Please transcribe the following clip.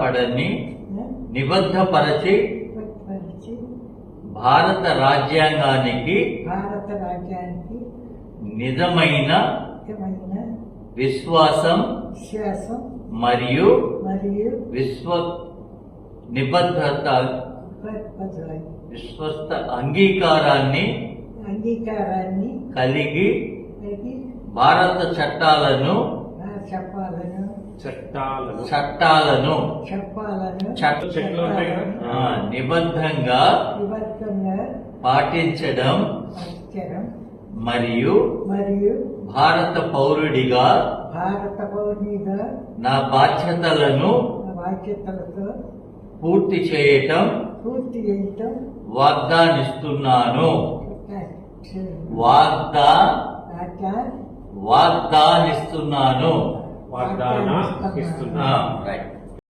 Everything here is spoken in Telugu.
పడని నిబద్ధపరచి భారత రాజ్యాంగానికి నిజమైన విశ్వాసం మరియు విశ్వస్త అంగీకారాన్ని కలిగి భారత చట్టాలను నిబద్ధంగా పాటించడం మరియు భారత పౌరుడిగా నా బాధ్యతలను పూర్తి చేయటం వాగ్దానిస్తున్నాను. వాగ్దానిస్తున్నాను. వాగ్దాన ఇస్తున్నా. రైట్.